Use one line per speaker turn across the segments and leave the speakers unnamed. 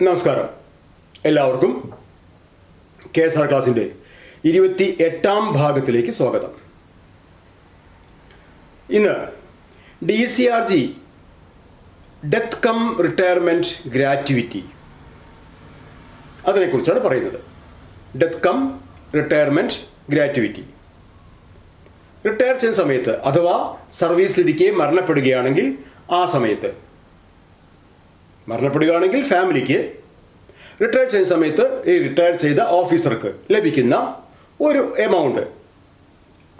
നമസ്കാരം. എല്ലാവർക്കും KSR ക്ലാസിൻ്റെ 28ാം ഭാഗത്തിലേക്ക് സ്വാഗതം. ഇന്ന് DCRG death come retirement gratuity അതിനെക്കുറിച്ചാണ് പറയുന്നത്. Death come retirement gratuity. Retire ചെയ്യുന്ന സമയത്ത് അഥവാ സർവീസിലിരിക്കെ മരണപ്പെടുകയാണെങ്കിൽ ആ സമയത്ത്, മരണപ്പെടുകയാണെങ്കിൽ ഫാമിലിക്ക്, റിട്ടയർ ചെയ്യുന്ന സമയത്ത് ഈ റിട്ടയർ ചെയ്ത ഓഫീസർക്ക് ലഭിക്കുന്ന ഒരു എമൗണ്ട്,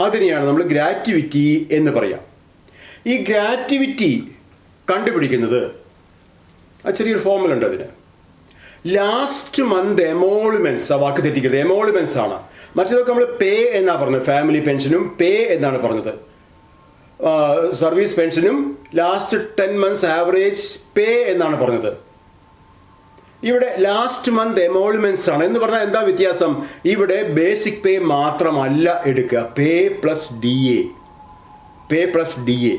അതിനെയാണ് നമ്മൾ ഗ്രാറ്റുവിറ്റി എന്ന് പറയാം. ഈ ഗ്രാറ്റുവിറ്റി കണ്ടുപിടിക്കുന്നത് ചെറിയൊരു ഫോർമുല ഉണ്ട് അതിന്. ലാസ്റ്റ് മന്ത് എമോളുമെൻറ്റ്സ്, ആ വാക്ക് തെറ്റിക്കരുത്, എമോളുമെൻറ്റ്സ് ആണ്. മറ്റേതൊക്കെ നമ്മൾ പേ എന്നാണ് പറഞ്ഞത്. ഫാമിലി പെൻഷനും പേ എന്നാണ് പറഞ്ഞത്. സർവീസ് പെൻഷനും ലാസ്റ്റ് 10 months ആവറേജ് പേ എന്നാണ് പറഞ്ഞത്. ഇവിടെ ലാസ്റ്റ് മന്ത് എമോളുമെൻറ്റ്സ് ആണ് എന്ന് പറഞ്ഞാൽ എന്താ വ്യത്യാസം? ഇവിടെ ബേസിക് പേ മാത്രമല്ല എടുക്കുക, pay plus D A. Pay plus D A.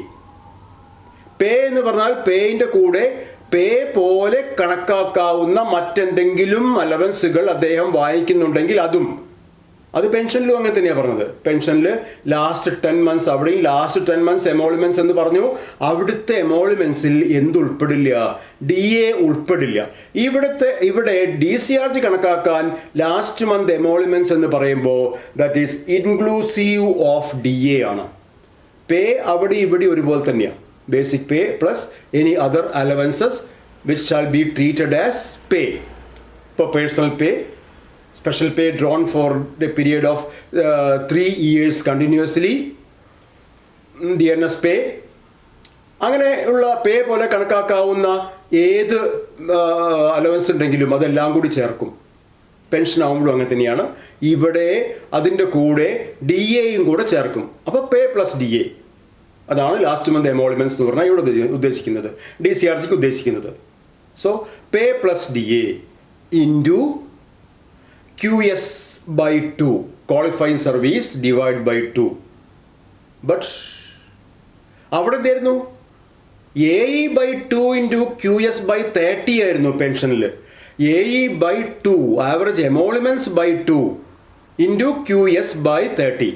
Pay എന്ന് പറഞ്ഞാൽ പേയിൻ്റെ കൂടെ പേ പോലെ കണക്കാക്കാവുന്ന മറ്റെന്തെങ്കിലും അലവൻസുകൾ അദ്ദേഹം വാങ്ങിക്കുന്നുണ്ടെങ്കിൽ അതും. അത് പെൻഷനിലും അങ്ങനെ തന്നെയാണ് പറഞ്ഞത്. പെൻഷനിൽ ലാസ്റ്റ് 10 months, അവിടെയും ലാസ്റ്റ് 10 months എമോളുമെൻറ്റ്സ് എന്ന് പറഞ്ഞു. അവിടുത്തെ എമോളുമെൻറ്റ്സിൽ എന്തുൾപ്പെടില്ല? D A ഉൾപ്പെടില്ല. ഇവിടെ DCRG കണക്കാക്കാൻ ലാസ്റ്റ് മന്ത് എമോളുമെൻറ്റ്സ് എന്ന് പറയുമ്പോൾ that is inclusive of D A ആണ്. പേ അവിടെ ഇവിടെ ഒരുപോലെ തന്നെയാണ്. Basic pay plus any other allowances which shall be treated as pay. ഇപ്പോൾ personal pay, special pay drawn for the period of 3 years continuously, DNS pay, അങ്ങനെ ഉള്ള പേ പോലെ കണക്കാക്കാവുന്ന ഏത് അലവൻസ് ഉണ്ടെങ്കിലും അതെല്ലാം കൂടി ചേർക്കും. പെൻഷൻ ആകുമ്പോഴും അങ്ങനെ തന്നെയാണ്. ഇവിടെ അതിൻ്റെ കൂടെ ഡി എയും കൂടെ ചേർക്കും. അപ്പോൾ പേ പ്ലസ് ഡി എ, അതാണ് ലാസ്റ്റ് മന്ത് എമോളുമെൻറ്റ്സ് എന്ന് പറഞ്ഞാൽ ഇവിടെ ഉദ്ദേശിക്കുന്നത്, DCRGക്ക് ഉദ്ദേശിക്കുന്നത്. So pay plus D A into QS by 2, qualifying service divide by 2. But അവിടെ എന്തായിരുന്നു? AE by 2 into QS by 30 ആയിരുന്നു പെൻഷനിൽ. AE by 2, average emoluments by 2 into QS by 30.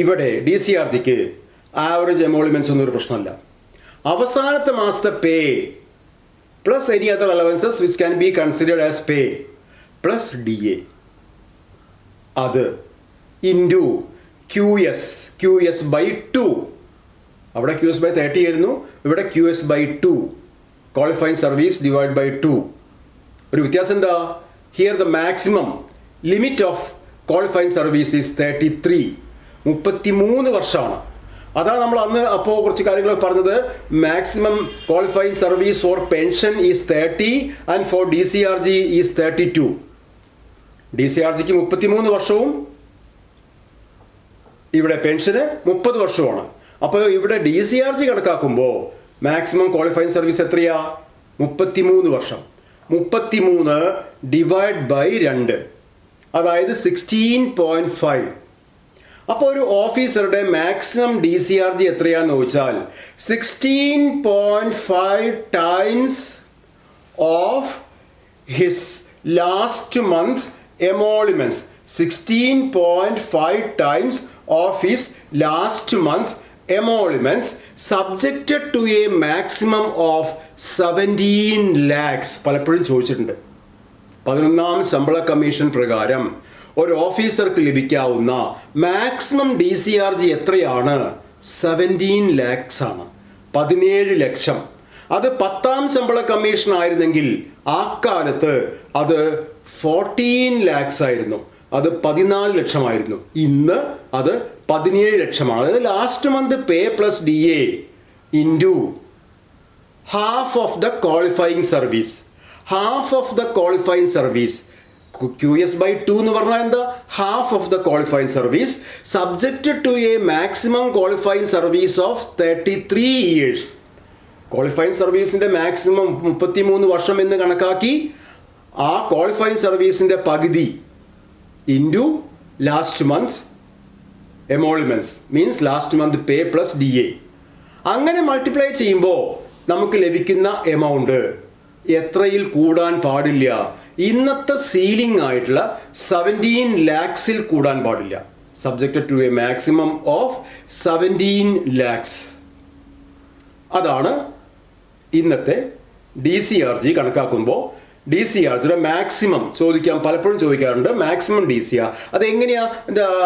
ഇവിടെ DCRGക്ക് ആവറേജ് എമോളുമെൻറ്റ്സ് ഒന്നും ഒരു പ്രശ്നമല്ല. അവസാനത്തെ മാസത്തെ പേ plus any other allowances which can be considered as pay plus D A, അത് ഇൻറ്റു QS by 2. അവിടെ QS by 30 ആയിരുന്നു, ഇവിടെ QS by 2, qualifying service divide by 2. ഒരു വ്യത്യാസം എന്താ? Here the maximum limit of qualifying service is 33. 33 വർഷമാണ്. അതാണ് നമ്മൾ അന്ന് അപ്പോൾ കുറച്ച് കാര്യങ്ങൾ പറഞ്ഞത്. Maximum qualifying service for pension is 30 and for DCRG is 32. DCRGക്ക് 33 വർഷവും ഇവിടെ പെൻഷന് 30 വർഷവുമാണ്. അപ്പോൾ ഇവിടെ DCRG കണക്കാക്കുമ്പോൾ മാക്സിമം ക്വാളിഫൈങ് സർവീസ് എത്രയാ? 33 വർഷം. 33 ഡിവൈഡ് ബൈ 2, അതായത് 16.5. അപ്പോൾ ഒരു ഓഫീസറുടെ മാക്സിമം DCRG എത്രയാന്ന് ചോദിച്ചാൽ 16.5 times of his last month emoluments. 16.5 times of his last month emoluments subjected to a maximum of 17 lakhs. പലപ്പോഴും ചോദിച്ചിട്ടുണ്ട്. 11ാം ശമ്പള കമ്മീഷൻ പ്രകാരം ഒരു ഓഫീസർക്ക് ലഭിക്കാവുന്ന മാക്സിമം DCRG എത്രയാണ്? 17 lakhs ആണ്, 17 ലക്ഷം. അത് 10ാം ശമ്പള കമ്മീഷൻ ആയിരുന്നെങ്കിൽ ആ കാലത്ത് അത് 14 lakhs ആയിരുന്നു, അത് 14 ലക്ഷമായിരുന്നു. ഇന്ന് അത് 17 ലക്ഷമാണ്. അതായത് last month pay plus D A into half of the qualifying service. Half of the qualifying service QS by 2 എന്ന് പറഞ്ഞാൽ എന്താ? Half of the qualifying service subjected to a maximum qualifying service of 33 years. Qualifying സർവീസിൻ്റെ maximum 33 വർഷം എന്ന് കണക്കാക്കി ആ qualifying സർവീസിൻ്റെ പകുതി into last month emoluments means last month pay plus D A. അങ്ങനെ മൾട്ടിപ്ലൈ ചെയ്യുമ്പോൾ നമുക്ക് ലഭിക്കുന്ന എമൗണ്ട് എത്രയിൽ കൂടാൻ പാടില്ല? ഇന്നത്തെ സീലിംഗ് ആയിട്ടുള്ള 17 lakhs കൂടാൻ പാടില്ല. Subjected to a maximum of 17 lakhs. അതാണ് ഇന്നത്തെ DCRG കണക്കാക്കുമ്പോൾ DCRGയുടെ മാക്സിമം പലപ്പോഴും ചോദിക്കാറുണ്ട്. മാക്സിമം DCR അതെങ്ങനെയാ?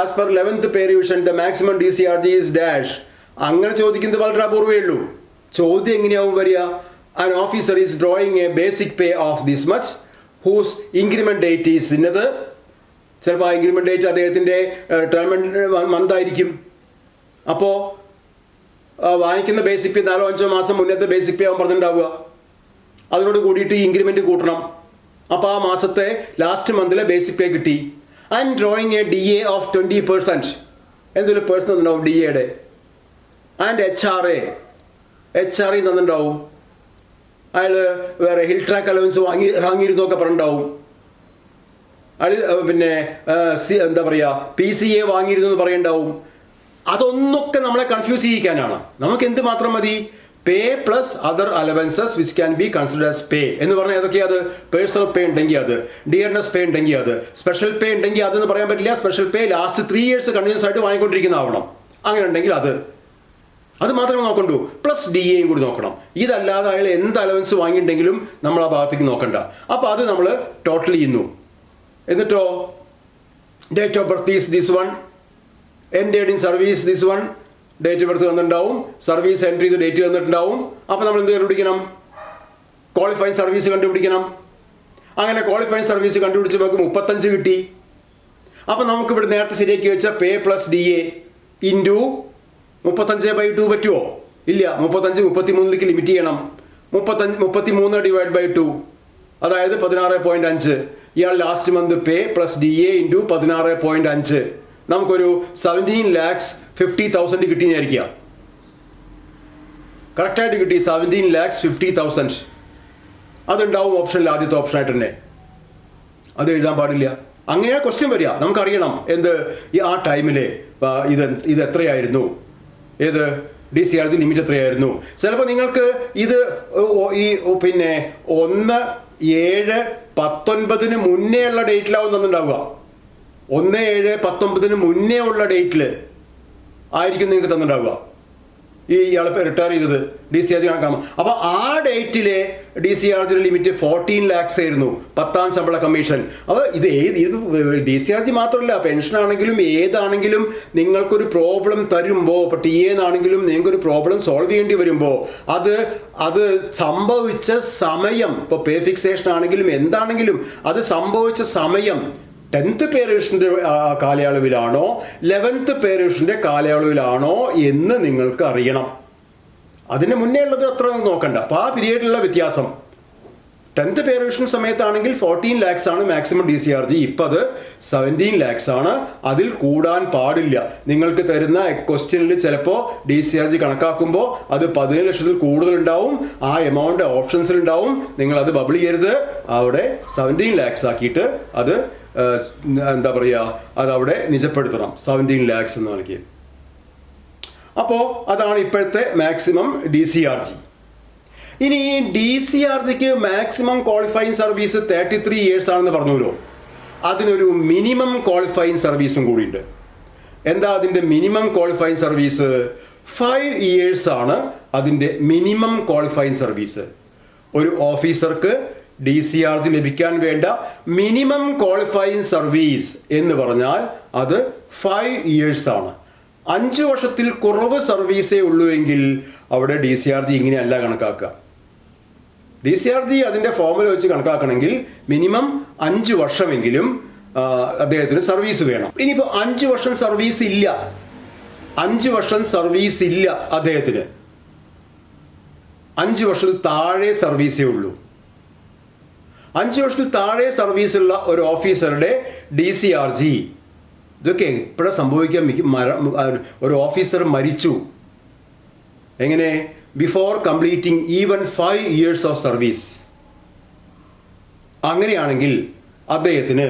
As per 11th pay revision the maximum DCRG is dash. അങ്ങനെ ചോദിക്കുന്നത് വളരെ അപൂർവമേ ഉള്ളൂ. ചോദ്യം എങ്ങനെയാവും വരിക? An officer is drawing a basic pay of this much whose increment date is ഇന്നത്. ചിലപ്പോൾ ആ ഇൻക്രിമെന്റ് ഡേറ്റ് അദ്ദേഹത്തിൻ്റെ റിട്ടയർമെന്റ് മന്ത് ആയിരിക്കും. അപ്പോൾ വാങ്ങിക്കുന്ന ബേസിക് പേ 4-5 മാസം മുന്നത്തെ ബേസിക് പേ ആവും പറഞ്ഞിട്ടുണ്ടാവുക. അതിനോട് കൂടിയിട്ട് ഈ ഇൻക്രിമെന്റ് കൂട്ടണം. അപ്പോൾ ആ മാസത്തെ ലാസ്റ്റ് മന്തിലെ ബേസിക് പേ കിട്ടി. And drawing a DA of 20%. എന്തൊരു പേഴ്സൺ തന്നിട്ടുണ്ടാവും DAയുടെ. ആൻഡ് HRA തന്നിട്ടുണ്ടാവും. അയാൾ വേറെ ഹിൽ ട്രാക്ക് അലവൻസ് വാങ്ങിയിരുന്നൊക്കെ പറഞ്ഞിട്ടുണ്ടാവും. അയാൾ പിന്നെ എന്താ പറയുക PCA വാങ്ങിയിരുന്നു എന്ന് പറയുന്നുണ്ടാവും. അതൊന്നൊക്കെ നമ്മളെ കൺഫ്യൂസ് ചെയ്യിക്കാനാണ്. നമുക്ക് എന്ത് മാത്രം മതി? Pay plus other allowances which can be consider as pay എന്ന് പറഞ്ഞാൽ ഏതൊക്കെയാണ്? അത് പേഴ്സണൽ പേ ഉണ്ടെങ്കിൽ അത്, ഡിയർനെസ് പേ ഉണ്ടെങ്കിൽ അത്, സ്പെഷ്യൽ പേ ഉണ്ടെങ്കിൽ അതെന്ന് പറയാൻ പറ്റില്ല. സ്പെഷ്യൽ പേ ലാസ്റ്റ് 3 years കണ്ടിന്യൂസ് ആയിട്ട് വാങ്ങിക്കൊണ്ടിരിക്കുന്നതാവണം. അങ്ങനെ ഉണ്ടെങ്കിൽ അത് മാത്രമേ നോക്കണ്ടൂ. പ്ലസ് DAയും കൂടി നോക്കണം. ഇതല്ലാതെ അയാൾ എന്ത് അലവൻസ് വാങ്ങിയിട്ടുണ്ടെങ്കിലും നമ്മൾ ആ ഭാഗത്തേക്ക് നോക്കണ്ട. അപ്പോൾ അത് നമ്മൾ ടോട്ടൽ ചെയ്യുന്നു. എന്നിട്ടോ date of birth is this one, ended in service this one, date of birth തന്നിട്ടുണ്ടാവും, സർവീസ് എൻട്രി ചെയ്ത് ഡേറ്റ് തന്നിട്ടുണ്ടാവും. അപ്പോൾ നമ്മൾ എന്ത് കണ്ടുപിടിക്കണം? ക്വാളിഫൈങ് സർവീസ് കണ്ടുപിടിക്കണം. അങ്ങനെ ക്വാളിഫൈങ് സർവീസ് കണ്ടുപിടിച്ച് നമുക്ക് 35 കിട്ടി. അപ്പോൾ നമുക്ക് ഇവിടെ നേരത്തെ ശരിയാക്കി വെച്ച പേ പ്ലസ് DA ഇൻറ്റു 35/2 പറ്റുമോ? ഇല്ല. 35 33ലേക്ക് ലിമിറ്റ് ചെയ്യണം. 33 ഡിവൈഡ് ബൈ 2 അതായത് 16.5. ഇയാൾ last month pay plus DA into 16.5 നമുക്കൊരു 17,50,000 കിട്ടിയെന്നായിരിക്കുക. കറക്റ്റായിട്ട് കിട്ടി. 17,50,000 അതുണ്ടാവും ഓപ്ഷനിൽ, ആദ്യത്തെ ഓപ്ഷനായിട്ട് തന്നെ. അത് എഴുതാൻ പാടില്ല. അങ്ങനെയാണ് ക്വസ്റ്റ്യൻ വരിക. നമുക്കറിയണം എന്ത് ആ ടൈമിൽ ഇത് എത്രയായിരുന്നു, ഏത് DCRG ലിമിറ്റ് എത്രയായിരുന്നു. ചിലപ്പോൾ നിങ്ങൾക്ക് ഇത് ഈ പിന്നെ 1/7/19 മുന്നേ ഉള്ള ഡേറ്റിലാവും തന്നിട്ടുണ്ടാവുക. 1/7/19 മുന്നേ ഉള്ള ഡേറ്റിൽ ആയിരിക്കും നിങ്ങൾക്ക് തന്നിട്ടുണ്ടാവുക. ഇയാൾ റിട്ടയർ ചെയ്തത് DCRG കണക്കാകുമ്പോൾ. അപ്പോൾ ആ ഡേറ്റിലെ DCRGയുടെ ലിമിറ്റ് 14 lakhs ആയിരുന്നു, 10ാം ശമ്പള കമ്മീഷൻ. അപ്പോൾ ഇത് DCRG മാത്രമല്ല, പെൻഷനാണെങ്കിലും ഏതാണെങ്കിലും നിങ്ങൾക്കൊരു പ്രോബ്ലം തരുമ്പോൾ, ഇപ്പോൾ TA എന്നാണെങ്കിലും നിങ്ങൾക്കൊരു പ്രോബ്ലം സോൾവ് ചെയ്യേണ്ടി വരുമ്പോൾ അത് സംഭവിച്ച സമയം, ഇപ്പോൾ പേ ഫിക്സേഷൻ ആണെങ്കിലും എന്താണെങ്കിലും അത് സംഭവിച്ച സമയം 10th പേ റിവിഷൻ്റെ കാലയളവിലാണോ 11th പേ റിവിഷൻ്റെ കാലയളവിലാണോ എന്ന് നിങ്ങൾക്ക് അറിയണം. അതിന് മുന്നേ ഉള്ളത് അത്ര നോക്കണ്ട. അപ്പോൾ ആ പീരീഡിലുള്ള വ്യത്യാസം 10th പേ റിവിഷൻ സമയത്താണെങ്കിൽ 14 lakhs ആണ് മാക്സിമം DCRG. ഇപ്പം അത് 17 lakhs ആണ്. അതിൽ കൂടാൻ പാടില്ല. നിങ്ങൾക്ക് തരുന്ന ക്വസ്റ്റ്യനിൽ ചിലപ്പോൾ DCRG കണക്കാക്കുമ്പോൾ അത് 17 ലക്ഷത്തിൽ കൂടുതലുണ്ടാവും. ആ എമൗണ്ട് ഓപ്ഷൻസിലുണ്ടാവും. നിങ്ങളത് ബബിൾ ചെയ്യരുത്. അവിടെ 17 lakhs ആക്കിയിട്ട് അത് എന്താ പറയുക, അതവിടെ നിജപ്പെടുത്തണം. 17 lakhs എന്ന് നൽകി. അപ്പോൾ അതാണ് ഇപ്പോഴത്തെ മാക്സിമം DCRG. ഇനി ഈ DCRGക്ക് മാക്സിമം ക്വാളിഫൈങ് സർവീസ് 33 years ആണെന്ന് പറഞ്ഞല്ലോ. അതിനൊരു മിനിമം ക്വാളിഫൈങ് സർവീസും കൂടിയുണ്ട്. എന്താ അതിൻ്റെ മിനിമം ക്വാളിഫൈങ് സർവീസ്? 5 years ആണ് അതിൻ്റെ മിനിമം ക്വാളിഫൈങ് സർവീസ്. ഒരു ഓഫീസർക്ക് DCRG ലഭിക്കാൻ വേണ്ട മിനിമം ക്വാളിഫൈങ് സർവീസ് എന്ന് പറഞ്ഞാൽ അത് 5 years ആണ്. 5 വർഷത്തിൽ കുറവ് സർവീസേ ഉള്ളൂ എങ്കിൽ അവിടെ DCRG ഇങ്ങനെയല്ല കണക്കാക്കുക. DCRG അതിൻ്റെ ഫോർമുല വെച്ച് കണക്കാക്കണമെങ്കിൽ മിനിമം 5 വർഷമെങ്കിലും അദ്ദേഹത്തിന് സർവീസ് വേണം. ഇനിയിപ്പോൾ 5 വർഷം സർവീസ് ഇല്ല, 5 വർഷം സർവീസ് ഇല്ല അദ്ദേഹത്തിന്, 5 വർഷത്തിൽ താഴെ സർവീസേ ഉള്ളൂ. 5 വർഷത്തിൽ താഴെ സർവീസുള്ള ഒരു ഓഫീസറുടെ DCRG ഇതൊക്കെ എപ്പോഴാണ് സംഭവിക്കാൻ? ഒരു ഓഫീസർ മരിച്ചു, എങ്ങനെ? Before completing even 5 years of service. അങ്ങനെയാണെങ്കിൽ അദ്ദേഹത്തിന്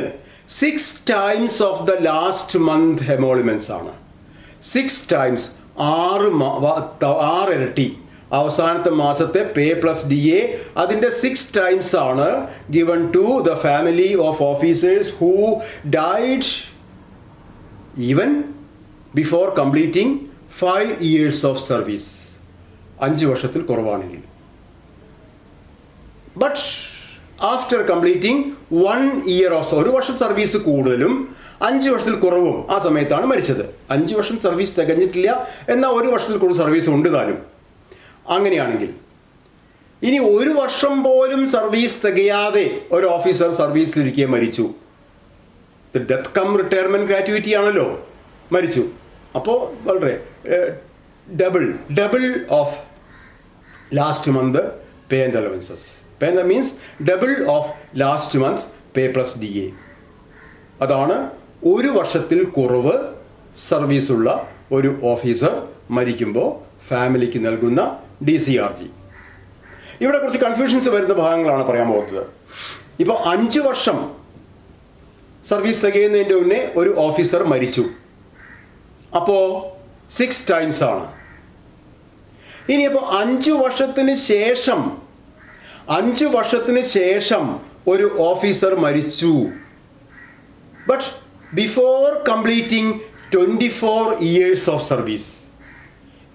6 times of the last month emoluments ആണ്. 6 times 6 ഇരട്ടി അവസാനത്തെ മാസത്തെ പേ പ്ലസ് ഡി എ അതിൻ്റെ 6 times ആണ് given to the family of officers who died even before completing 5 years of service. 5 വർഷത്തിൽ കുറവാണെങ്കിൽ. But after completing 1 year of 1 വർഷം സർവീസ് കൂടുതലും 5 വർഷത്തിൽ കുറവും ആ സമയത്താണ് മരിച്ചത്. 5 വർഷം സർവീസ് തികഞ്ഞിട്ടില്ല, എന്നാൽ 1 വർഷത്തിൽ കൂടുതൽ സർവീസ് ഉണ്ട് താനും. അങ്ങനെയാണെങ്കിൽ ഇനി 1 വർഷം പോലും സർവീസ് തികയാതെ ഒരു ഓഫീസർ സർവീസിലിരിക്കെ മരിച്ചു. ഡെത്ത് കം റിട്ടയർമെൻറ്റ് ഗ്രാറ്റുവിറ്റി ആണല്ലോ, മരിച്ചു. അപ്പോൾ വളരെ double of last month pay and allowances. Pay means double of last month pay plus D A. അതാണ് 1 വർഷത്തിൽ കുറവ് സർവീസുള്ള ഒരു ഓഫീസർ മരിക്കുമ്പോൾ ഫാമിലിക്ക് നൽകുന്ന DCRG. ഇവിടെ കുറച്ച് കൺഫ്യൂഷൻസ് വരുന്ന ഭാഗങ്ങളാണ് പറയാൻ പോകുന്നത്. ഇപ്പോൾ 5 വർഷം സർവീസ് തികയുന്നതിൻ്റെ മുന്നേ ഒരു ഓഫീസർ മരിച്ചു. അപ്പോൾ 6 times ആണ്. ഇനിയിപ്പോൾ 5 വർഷത്തിന് ശേഷം ഒരു ഓഫീസർ മരിച്ചു. But before completing 24 years of service.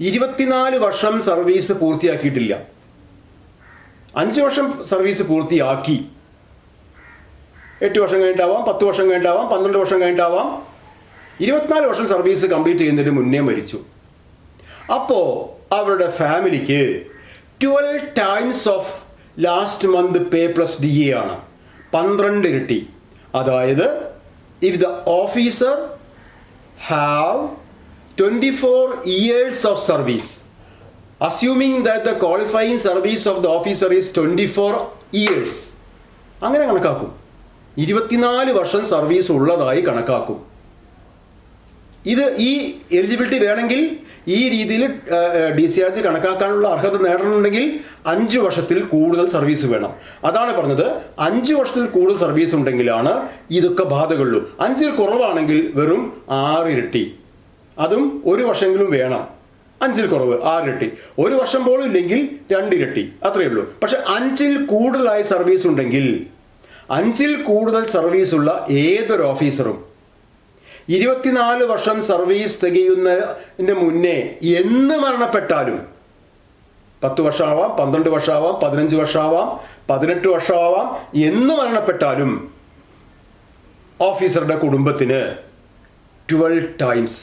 24 വർഷം സർവീസ് പൂർത്തിയാക്കിയിട്ടില്ല. 5 വർഷം സർവീസ് പൂർത്തിയാക്കി. 8 വർഷം കഴിഞ്ഞിട്ടാവാം, 10 വർഷം കഴിഞ്ഞിട്ടാവാം, 12 വർഷം കഴിഞ്ഞിട്ടാവാം. 24 വർഷം സർവീസ് കംപ്ലീറ്റ് ചെയ്യുന്നതിന് മുന്നേ മരിച്ചു. അപ്പോൾ അവരുടെ ഫാമിലിക്ക് 12 times of last month pay plus D A ആണ്. 12 ഇരട്ടി. അതായത് if the officer have 24 years of service, assuming that the qualifying service of the officer is 24 years, അങ്ങനെ കണക്കാക്കും. 24 വർഷം സർവീസ് ഉള്ളതായി കണക്കാക്കും. ഇത് ഈ എലിജിബിലിറ്റി വേണമെങ്കിൽ ഈ രീതിയിൽ DCRG കണക്കാക്കാനുള്ള അർഹത നേടണമെന്നുണ്ടെങ്കിൽ 5 വർഷത്തിൽ കൂടുതൽ സർവീസ് വേണം. അതാണ് പറഞ്ഞത്, 5 വർഷത്തിൽ കൂടുതൽ സർവീസ് ഉണ്ടെങ്കിലാണ് ഇതൊക്കെ ബാധകമുള്ളൂ. 5-ൽ കുറവാണെങ്കിൽ വെറും 6 ഇരട്ടി. അതും 1 വർഷമെങ്കിലും വേണം. 5-ൽ കുറവ് 6 ഇരട്ടി. 1 വർഷം പോലും ഇല്ലെങ്കിൽ 2 ഇരട്ടി. അത്രയേ ഉള്ളൂ. പക്ഷെ 5-ൽ കൂടുതലായി സർവീസ് ഉണ്ടെങ്കിൽ 5-ൽ കൂടുതൽ സർവീസുള്ള ഏതൊരു ഓഫീസറും 24 വർഷം സർവീസ് തികയുന്നതിന് മുന്നേ എന്ന് മരണപ്പെട്ടാലും 10 വർഷമാവാം, 12 വർഷമാവാം, 15 വർഷമാവാം, 18 വർഷമാവാം, എന്ന് മരണപ്പെട്ടാലും ഓഫീസറുടെ കുടുംബത്തിന് 12 times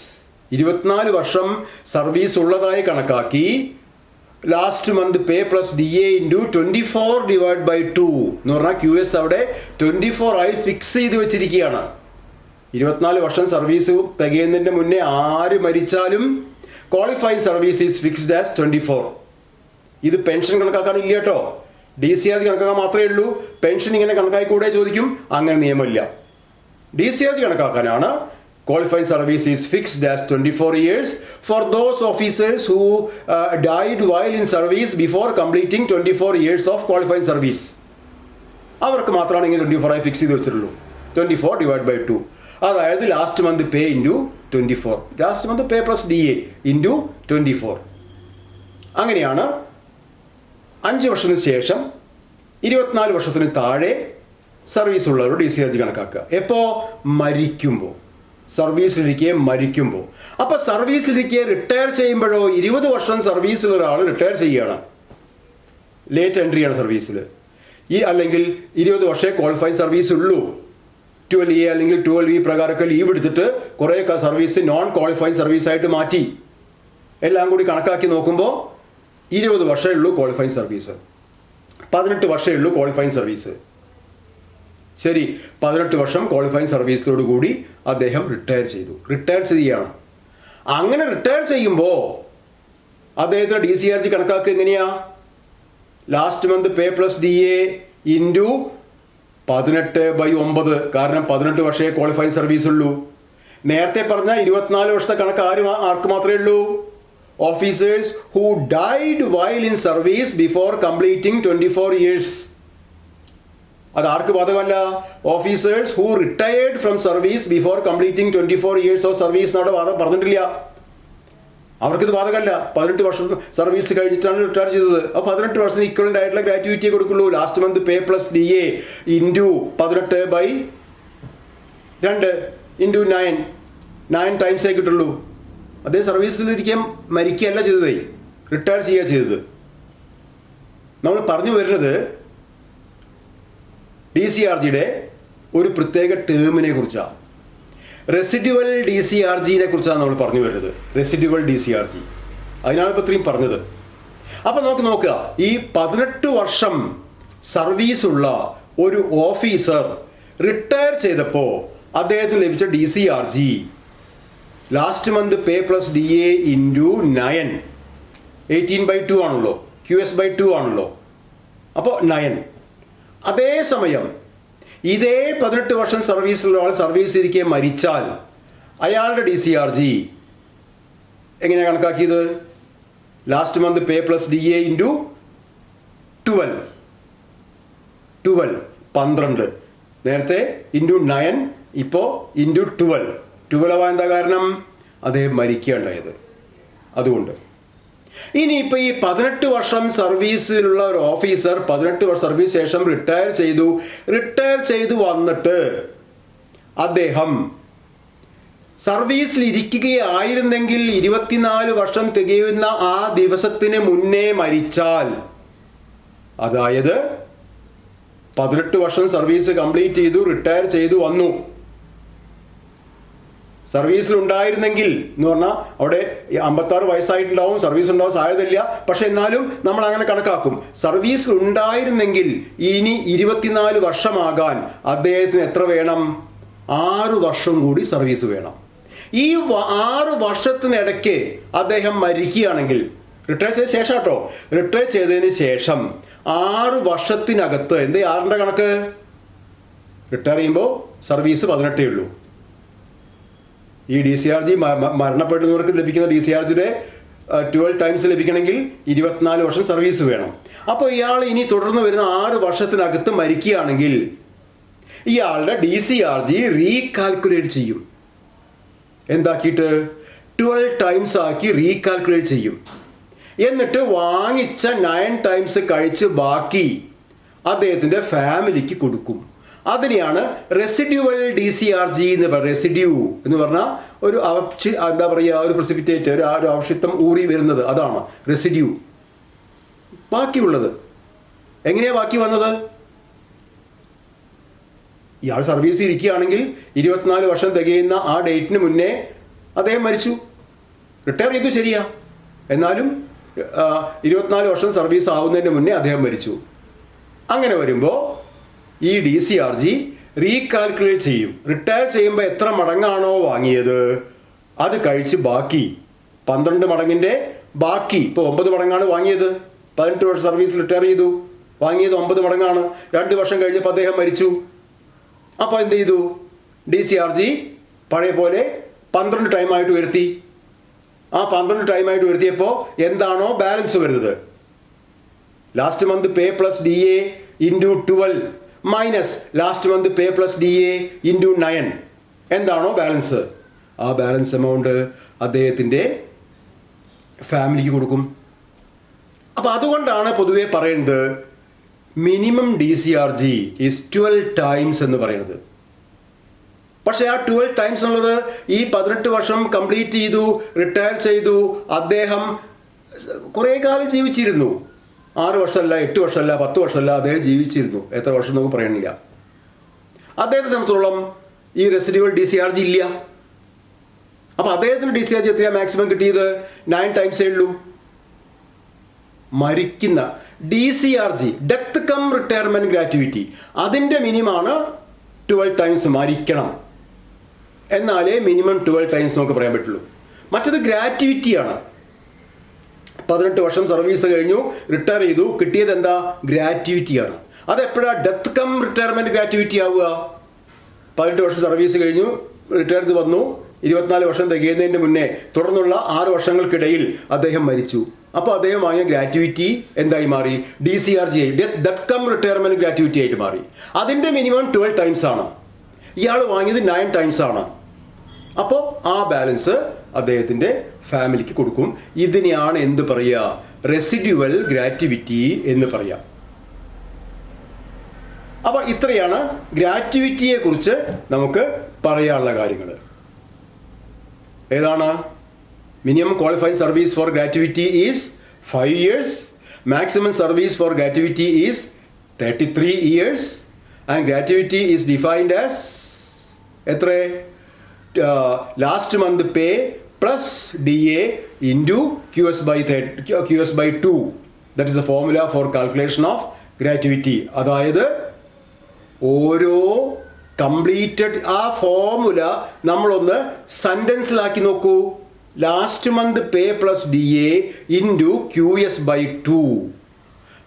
24 വർഷം സർവീസ് ഉള്ളതായി കണക്കാക്കി last month pay plus D A into 24/2 എന്ന് പറഞ്ഞാൽ QS അവിടെ 24 ആയി ഫിക്സ് ചെയ്ത് വെച്ചിരിക്കുകയാണ്. 24 വർഷം സർവീസ് തികയുന്നതിൻ്റെ മുന്നേ ആര് മരിച്ചാലും qualifying service is fixed as 24. ഇത് പെൻഷൻ കണക്കാക്കാനില്ല കേട്ടോ. DCRG കണക്കാക്കാൻ മാത്രമേ ഉള്ളൂ. പെൻഷൻ ഇങ്ങനെ കണക്കായിക്കൂടെ ചോദിക്കും. അങ്ങനെ നിയമമില്ല. DCRG കണക്കാക്കാനാണ് qualifying service is fixed as 24 years for those officers who died while in service before completing 24 years of qualifying service. അവർക്ക് മാത്രമാണ് ഇങ്ങനെ 24 ആയി ഫിക്സ് ചെയ്ത് വെച്ചിട്ടുള്ളൂ. 24/2. അതായത് last month pay into 24. Last month pay plus D A into 24. അങ്ങനെയാണ് 5 വർഷത്തിന് ശേഷം 24 വർഷത്തിന് താഴെ സർവീസ് ഉള്ളവരോട് DCRG കണക്കാക്കുക. എപ്പോൾ? മരിക്കുമ്പോൾ. സർവീസിലിരിക്കെ മരിക്കുമ്പോൾ. അപ്പോൾ സർവീസിലിരിക്കെ റിട്ടയർ ചെയ്യുമ്പോഴോ 20 വർഷം സർവീസിൽ ഒരാൾ റിട്ടയർ ചെയ്യുകയാണ്, ലേറ്റ് എൻട്രിയാണ് സർവീസിൽ. അല്ലെങ്കിൽ 20 വർഷമേ ക്വാളിഫൈഡ് സർവീസ് ഉള്ളൂ. 12A അല്ലെങ്കിൽ 12E പ്രകാരമൊക്കെ ലീവ് എടുത്തിട്ട് കുറേ സർവീസ് നോൺ ക്വാളിഫൈഡ് സർവീസായിട്ട് മാറ്റി. എല്ലാം കൂടി കണക്കാക്കി നോക്കുമ്പോൾ 20 വർഷമേ ഉള്ളൂ ക്വാളിഫൈഡ് സർവീസ്, 18 വർഷമേ ഉള്ളൂ ക്വാളിഫൈഡ് സർവീസ്. ശരി, 18 വർഷം ക്വാളിഫൈങ് സർവീസിലോട് കൂടി അദ്ദേഹം റിട്ടയർ ചെയ്യുകയാണ്. അങ്ങനെ റിട്ടയർ ചെയ്യുമ്പോൾ അദ്ദേഹത്തിന് DCRG കണക്കാക്കുക എങ്ങനെയാ? Last month pay plus D A into 18/9. കാരണം 18 വർഷമേ ക്വാളിഫൈങ് സർവീസ് ഉള്ളൂ. നേരത്തെ പറഞ്ഞ 24 വർഷത്തെ കണക്ക് ആർക്ക് മാത്രമേ ഉള്ളൂ? Officers who died while in service before completing 24 years. അത് ആർക്ക് ബാധകമല്ല? Officers who retired from service before completing 24 years of service എന്നവിടെ പറഞ്ഞിട്ടില്ല. അവർക്കിത് ബാധകമല്ല. 18 വർഷം സർവീസ് കഴിഞ്ഞിട്ടാണ് റിട്ടയർ ചെയ്തത്. അപ്പോൾ 18 വർഷത്തിന് ഇക്വലൻ്റ് ആയിട്ടുള്ള ഗ്രാറ്റുവിറ്റിയെ കൊടുക്കുള്ളൂ. Last month pay plus DA into 18/2 into 9 ടൈംസേ കിട്ടുള്ളൂ. അതേ സർവീസിലിരിക്കാൻ മരിക്കുകയല്ല ചെയ്തതേ, റിട്ടയർ ചെയ്യുക ചെയ്തത്. നമ്മൾ പറഞ്ഞു വരുന്നത് DCRGയുടെ ഒരു പ്രത്യേക ടേമിനെ കുറിച്ചാണ്. റെസിഡ്യുവൽ DCRGനെ കുറിച്ചാണ് നമ്മൾ പറഞ്ഞു വരുന്നത്. റെസിഡ്യുവൽ DCRG, അതിനാണ് ഇപ്പോൾ ഇത്രയും പറഞ്ഞത്. അപ്പം നമുക്ക് നോക്കുക, ഈ 18 വർഷം സർവീസുള്ള ഒരു ഓഫീസർ റിട്ടയർ ചെയ്തപ്പോൾ അദ്ദേഹത്തിന് ലഭിച്ച DCRG last month pay plus DA into 9 18/2 ആണല്ലോ, QS/2 ആണല്ലോ, അപ്പോൾ 9. അതേസമയം ഇതേ 18 വർഷം സർവീസിലുള്ള ആൾ സർവീസ് ഇരിക്കെ മരിച്ചാൽ അയാളുടെ DCRG എങ്ങനെയാണ് കണക്കാക്കിയത്? Last month pay plus DA into 12, നേരത്തെ ഇൻറ്റു 9, ഇപ്പോൾ ഇൻറ്റു 12 ആവാൻ എന്താ കാരണം? അദ്ദേഹം മരിക്കുകയുണ്ടായത്. അതുകൊണ്ട് ഇനിയിപ്പോൾ ഈ 18 വർഷം സർവീസിലുള്ള ഒരു ഓഫീസർ 18 വർഷം സർവീസ് ശേഷം റിട്ടയർ ചെയ്തു വന്നിട്ട് അദ്ദേഹം സർവീസിലിരിക്കുകയായിരുന്നെങ്കിൽ 24 വർഷം തികയുന്ന ആ ദിവസത്തിന് മുന്നേ മരിച്ചാൽ, അതായത് 18 വർഷം സർവീസ് കംപ്ലീറ്റ് ചെയ്തു, റിട്ടയർ ചെയ്തു വന്നു, സർവീസിലുണ്ടായിരുന്നെങ്കിൽ എന്ന് പറഞ്ഞാൽ അവിടെ 56 വയസ്സായിട്ടുണ്ടാവും, സർവീസ് ഉണ്ടാവും സാധ്യതയില്ല. പക്ഷെ എന്നാലും നമ്മൾ അങ്ങനെ കണക്കാക്കും. സർവീസ് ഉണ്ടായിരുന്നെങ്കിൽ ഇനി 24 വർഷമാകാൻ അദ്ദേഹത്തിന് എത്ര വേണം? 6 വർഷം കൂടി സർവീസ് വേണം. ഈ 6 വർഷത്തിനിടയ്ക്ക് അദ്ദേഹം മരിക്കുകയാണെങ്കിൽ, റിട്ടയർ ചെയ്ത ശേഷം കേട്ടോ, റിട്ടയർ ചെയ്തതിന് ശേഷം 6 വർഷത്തിനകത്ത്, എന്ത് 6ന്റെ കണക്ക്? റിട്ടയർ ചെയ്യുമ്പോൾ സർവീസ് 18 ഉള്ളൂ. ഈ DCRG മരണപ്പെടുന്നവർക്ക് ലഭിക്കുന്ന DCRGയുടെ 12 ടൈംസ് ലഭിക്കണമെങ്കിൽ 24 വർഷം സർവീസ് വേണം. അപ്പോൾ ഇയാൾ ഇനി തുടർന്ന് വരുന്ന 6 വർഷത്തിനകത്ത് മരിക്കുകയാണെങ്കിൽ ഇയാളുടെ DCRG റീകാൽക്കുലേറ്റ് ചെയ്യും. എന്താക്കിയിട്ട്? 12 ടൈംസ് ആക്കി റീകാൽക്കുലേറ്റ് ചെയ്യും. എന്നിട്ട് വാങ്ങിച്ച 9 ടൈംസ് കഴിച്ച് ബാക്കി അദ്ദേഹത്തിൻ്റെ ഫാമിലിക്ക് കൊടുക്കും. അതിനെയാണ് റെസിഡ്യുവൽ DCRG എന്ന് പറയുന്നത്. റെസിഡ്യൂ എന്ന് പറഞ്ഞാൽ ഒരു എന്താ പറയുക, ഒരു പ്രസിപ്പിറ്റേറ്റ്, ഒരു അവശിഷ്ടം ഊറി വരുന്നത്, അതാണ് റെസിഡ്യൂ. ബാക്കിയുള്ളത് എങ്ങനെയാ ബാക്കി വന്നത്? ഇയാൾ സർവീസ് ഇരിക്കുകയാണെങ്കിൽ 24 വർഷം തികയുന്ന ആ ഡേറ്റിന് മുന്നേ അദ്ദേഹം മരിച്ചു, റിട്ടയർ ചെയ്തു, ശരിയാ. എന്നാലും 24 വർഷം സർവീസ് ആവുന്നതിന് മുന്നേ അദ്ദേഹം മരിച്ചു. അങ്ങനെ വരുമ്പോൾ ഈ DCRG റീകാൽക്കുലേറ്റ് ചെയ്യും. റിട്ടയർ ചെയ്യുമ്പോൾ എത്ര മടങ്ങാണോ വാങ്ങിയത് അത് കഴിച്ച് ബാക്കി 12 മടങ്ങിൻ്റെ ബാക്കി, ഇപ്പോൾ 9 മടങ്ങാണ് വാങ്ങിയത്. 18 വർഷം സർവീസ് റിട്ടയർ ചെയ്തു, വാങ്ങിയത് 9 മടങ്ങാണ്. 2 വർഷം കഴിഞ്ഞപ്പോൾ അദ്ദേഹം മരിച്ചു. അപ്പോൾ എന്ത് ചെയ്തു? DCRG പഴയ പോലെ 12 ടൈമായിട്ട് ഉയർത്തി. ആ 12 ടൈമായിട്ട് ഉയർത്തിയപ്പോൾ എന്താണോ ബാലൻസ് വരുന്നത്, last month pay plus DA into 12 minus last month pay plus DA into 9, എന്താണോ ബാലൻസ്, ആ ബാലൻസ് എമൗണ്ട് അദ്ദേഹത്തിൻ്റെ ഫാമിലിക്ക് കൊടുക്കും. അപ്പോൾ അതുകൊണ്ടാണ് പൊതുവെ പറയുന്നത് മിനിമം DCRG ഈസ് 12 ടൈംസ് എന്ന് പറയുന്നത്. പക്ഷേ ആ 12 ടൈംസ് എന്നുള്ളത് ഈ 18 വർഷം കംപ്ലീറ്റ് ചെയ്തു, റിട്ടയർ ചെയ്തു, അദ്ദേഹം കുറേ കാലം ജീവിച്ചിരുന്നു. 6 വർഷമല്ല, 8 വർഷമല്ല, 10 വർഷമല്ല, അദ്ദേഹം ജീവിച്ചിരുന്നു. എത്ര വർഷം നമുക്ക് പറയണില്ല. അദ്ദേഹത്തെ സംബന്ധിച്ചോളം ഈ റെസിഡ്യുവൽ DCRG ഇല്ല. അപ്പോൾ അദ്ദേഹത്തിന് DCRG എത്രയാണ് മാക്സിമം കിട്ടിയത്? 9 ടൈംസേ ഉള്ളൂ. മരിക്കുന്ന DCRG, death come retirement gratuity, അതിൻ്റെ മിനിമമാണ് 12 ടൈംസ് മരിക്കണം. എന്നാലേ മിനിമം 12 ടൈംസ് നമുക്ക് പറയാൻ പറ്റുള്ളൂ. മറ്റത് ഗ്രാറ്റുവിറ്റിയാണ്. 18 വർഷം സർവീസ് കഴിഞ്ഞു, റിട്ടയർ ചെയ്തു, കിട്ടിയത് എന്താ? ഗ്രാറ്റുവിറ്റിയാണ്. അതെപ്പോഴാണ് ഡെത്ത് കം റിട്ടയർമെൻറ്റ് ഗ്രാറ്റുവിറ്റി ആവുക? 18 വർഷം സർവീസ് കഴിഞ്ഞു, റിട്ടയർ ചെയ്ത് വന്നു, 24 വർഷം തികയുന്നതിന് മുന്നേ തുടർന്നുള്ള 6 വർഷങ്ങൾക്കിടയിൽ അദ്ദേഹം മരിച്ചു. അപ്പോൾ അദ്ദേഹം വാങ്ങിയ ഗ്രാറ്റുവിറ്റി എന്തായി മാറി? DCRG ആയി, ഡെത്ത് കം റിട്ടയർമെൻറ്റ് ഗ്രാറ്റുവിറ്റി ആയിട്ട് മാറി. അതിൻ്റെ മിനിമം 12 ടൈംസ് ആണ്. ഇയാൾ വാങ്ങിയത് 9 ടൈംസ് ആണ്. അപ്പോൾ ആ ബാലൻസ് അദ്ദേഹത്തിൻ്റെ ഫാമിലിക്ക് കൊടുക്കും. ഇതിനെയാണ് എന്ത് പറയുക? റെസിഡ്യുവൽ ഗ്രാറ്റുവിറ്റി എന്ന് പറയാം. അപ്പോൾ ഇത്രയാണ് ഗ്രാറ്റുവിറ്റിയെ കുറിച്ച് നമുക്ക് പറയാനുള്ള കാര്യങ്ങൾ. ഏതാണ്? Minimum qualifying service for gratuity is 5 years. Maximum service for gratuity is 33 years. And gratuity is defined as എത്ര? Last month pay plus DA into QS by 2. That is the formula for calculation of gratuity. അതായത് ഓരോ completed ആ formula നമ്മളൊന്ന് സെൻറ്റൻസിലാക്കി നോക്കൂ. Last month pay plus DA into QS by 2.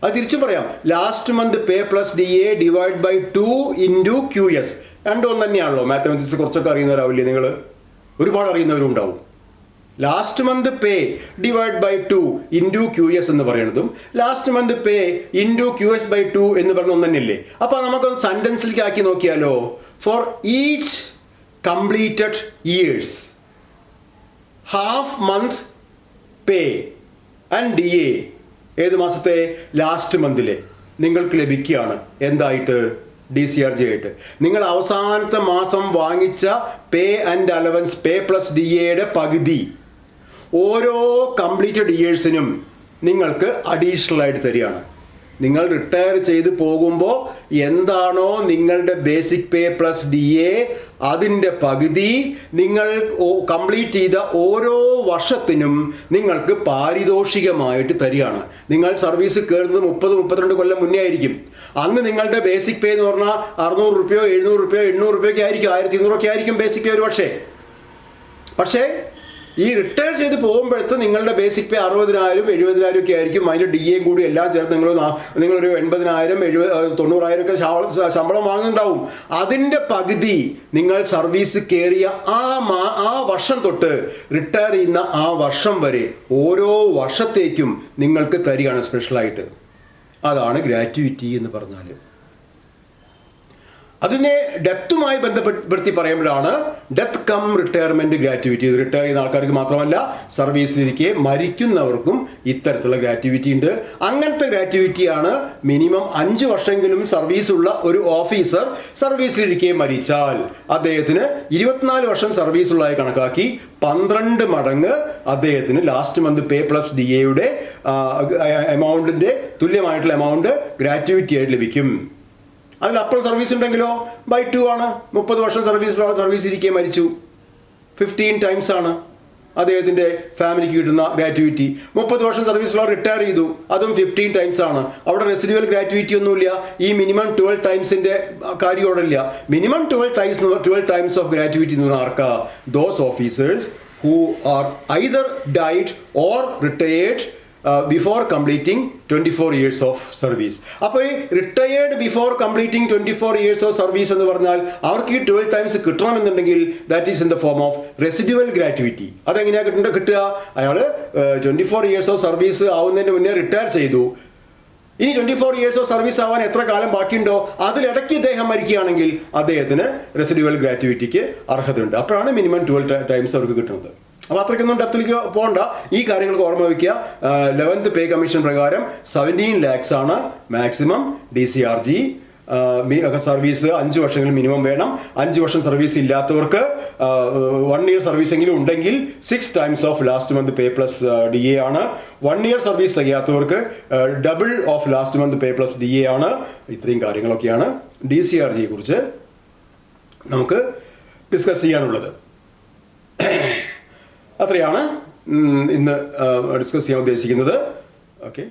അത് തിരിച്ചു പറയാം. Last month pay plus DA divide by 2 into QS. രണ്ടും ഒന്ന് തന്നെയാണല്ലോ. മാത്തമാറ്റിക്സ് കുറച്ചൊക്കെ അറിയുന്നവരാവില്ലേ നിങ്ങൾ? ഒരുപാട് അറിയുന്നവരും ഉണ്ടാവും. Last month pay divide by 2 into QS എന്ന് പറയുന്നതും last month pay into QS by 2 എന്ന് പറഞ്ഞ ഒന്ന് തന്നെയല്ലേ? അപ്പോൾ നമുക്കൊന്ന് സെൻറ്റൻസിലേക്ക് ആക്കി നോക്കിയാലോ. For each completed years half month pay and DA ഏത് മാസത്തെ? ലാസ്റ്റ് മന്തിലെ നിങ്ങൾക്ക് ലഭിക്കുകയാണ്. എന്തായിട്ട്? DCRG ആയിട്ട്. നിങ്ങൾ അവസാനത്തെ മാസം വാങ്ങിച്ച pay and allowance pay plus DAയുടെ പകുതി ഓരോ കംപ്ലീറ്റഡ് ഇയേഴ്സിനും നിങ്ങൾക്ക് അഡീഷണൽ ആയിട്ട് തരികയാണ്. നിങ്ങൾ റിട്ടയർ ചെയ്ത് പോകുമ്പോൾ എന്താണോ നിങ്ങളുടെ ബേസിക് പേ പ്ലസ് DA അതിൻ്റെ പകുതി നിങ്ങൾ കംപ്ലീറ്റ് ചെയ്ത ഓരോ വർഷത്തിനും നിങ്ങൾക്ക് പാരിതോഷികമായിട്ട് തരികയാണ്. നിങ്ങൾ സർവീസ് കയറുന്നത് 30-32 കൊല്ലം മുന്നേ ആയിരിക്കും. അന്ന് നിങ്ങളുടെ ബേസിക് പേ എന്ന് പറഞ്ഞാൽ 600 രൂപയോ 700 രൂപയോ 800 രൂപയൊക്കെ ആയിരിക്കും, 1200 ആയിരിക്കും ബേസിക് പേ ഒരു പക്ഷേ ഈ റിട്ടയർ ചെയ്ത് പോകുമ്പോഴത്തെ നിങ്ങളുടെ ബേസിക് പേ 60,000 70,000 ഒക്കെ ആയിരിക്കും. അതിൻ്റെ DA കൂടി എല്ലാം ചേർത്ത് നിങ്ങളൊരു 80,000 90,000 ഒക്കെ ശമ്പളം വാങ്ങുന്നുണ്ടാവും. അതിൻ്റെ പകുതി നിങ്ങൾ സർവീസ് കയറിയ ആ വർഷം തൊട്ട് റിട്ടയർ ചെയ്യുന്ന ആ വർഷം വരെ ഓരോ വർഷത്തേക്കും നിങ്ങൾക്ക് തരികയാണ് സ്പെഷ്യലായിട്ട്. അതാണ് ഗ്രാറ്റുവിറ്റി എന്ന് പറഞ്ഞാൽ. അതിനെ ഡെത്തുമായി ബന്ധപ്പെടുത്തി പറയുമ്പോഴാണ് death come retirement gratuity. Retire ചെയ്യുന്ന ആൾക്കാർക്ക് മാത്രമല്ല, സർവീസിലിരിക്കെ മരിക്കുന്നവർക്കും ഇത്തരത്തിലുള്ള ഗ്രാറ്റുവിറ്റി ഉണ്ട്. അങ്ങനത്തെ ഗ്രാറ്റുവിറ്റിയാണ് മിനിമം 5 വർഷമെങ്കിലും സർവീസുള്ള ഒരു ഓഫീസർ സർവീസിലിരിക്കെ മരിച്ചാൽ അദ്ദേഹത്തിന് 24 വർഷം സർവീസുള്ളതായി കണക്കാക്കി 12 മടങ്ങ് അദ്ദേഹത്തിന് ലാസ്റ്റ് മന്ത് പേ പ്ലസ് DAയുടെ എമൗണ്ടിൻ്റെ തുല്യമായിട്ടുള്ള എമൗണ്ട് ഗ്രാറ്റുവിറ്റി ആയിട്ട് ലഭിക്കും. അതിലപ്പുറം സർവീസ് ഉണ്ടെങ്കിലോ ബൈ 2 ആണ്. 30 വർഷം സർവീസ് ഇരിക്കെ മരിച്ചു, 15 times ആണ് അദ്ദേഹത്തിൻ്റെ ഫാമിലിക്ക് കിട്ടുന്ന ഗ്രാറ്റുവിറ്റി. 30 വർഷം സർവീസിലുള്ള റിട്ടയർ ചെയ്തു, അതും 15 times ആണ്. അവിടെ റെസിഡ്യുവൽ ഗ്രാറ്റുവിറ്റി ഒന്നുമില്ല. ഈ മിനിമം 12 timesന്റെ കാര്യം അവിടെ ഇല്ല. മിനിമം 12 times ഓഫ് ഗ്രാറ്റുവിറ്റി എന്ന് പറഞ്ഞാൽ ആർക്കാ? Those officers who are either died or retired before completing 24 years of service. അപ്പോൾ ഈ retired before completing 24 years of service എന്ന് പറഞ്ഞാൽ അവർക്ക് ഈ 12 times കിട്ടണമെന്നുണ്ടെങ്കിൽ that is in the form of residual gratuity. അതെങ്ങനെയാണ് കിട്ടുക? അയാൾ 24 years ഓഫ് സർവീസ് ആവുന്നതിന് മുന്നേ റിട്ടയർ ചെയ്തു. ഇനി 24 years ഓഫ് സർവീസ് ആവാൻ എത്ര കാലം ബാക്കിയുണ്ടോ അതിലിടയ്ക്ക് ഇദ്ദേഹം മരിക്കുകയാണെങ്കിൽ അദ്ദേഹത്തിന് റെസിഡ്യുവൽ ഗ്രാറ്റുവിറ്റിക്ക് അർഹതയുണ്ട്. അപ്പോഴാണ് മിനിമം 12 times അവർക്ക് കിട്ടുന്നത്. അപ്പോൾ അത്രയ്ക്കൊന്നും ഡെപ്തിലേക്ക് പോകണ്ട. ഈ കാര്യങ്ങൾക്ക് ഓർമ്മ വയ്ക്കുക. 11th പേ കമ്മീഷൻ പ്രകാരം 17 lakhs ആണ് മാക്സിമം DCRG. സർവീസ് 5 വർഷങ്ങളിൽ മിനിമം വേണം. 5 വർഷം സർവീസ് ഇല്ലാത്തവർക്ക് 1 year സർവീസ് എങ്കിലും ഉണ്ടെങ്കിൽ 6 times of last month pay plus DA ആണ്. 1 year സർവീസ് തികയാത്തവർക്ക് double of last month pay plus DA ആണ്. ഇത്രയും കാര്യങ്ങളൊക്കെയാണ് DCRGയെ കുറിച്ച് നമുക്ക് ഡിസ്കസ് ചെയ്യാനുള്ളത്. അത്രയാണ് ഇന്ന് ഡിസ്കസ് ചെയ്യാൻ ഉദ്ദേശിക്കുന്നത്. ഓക്കെ.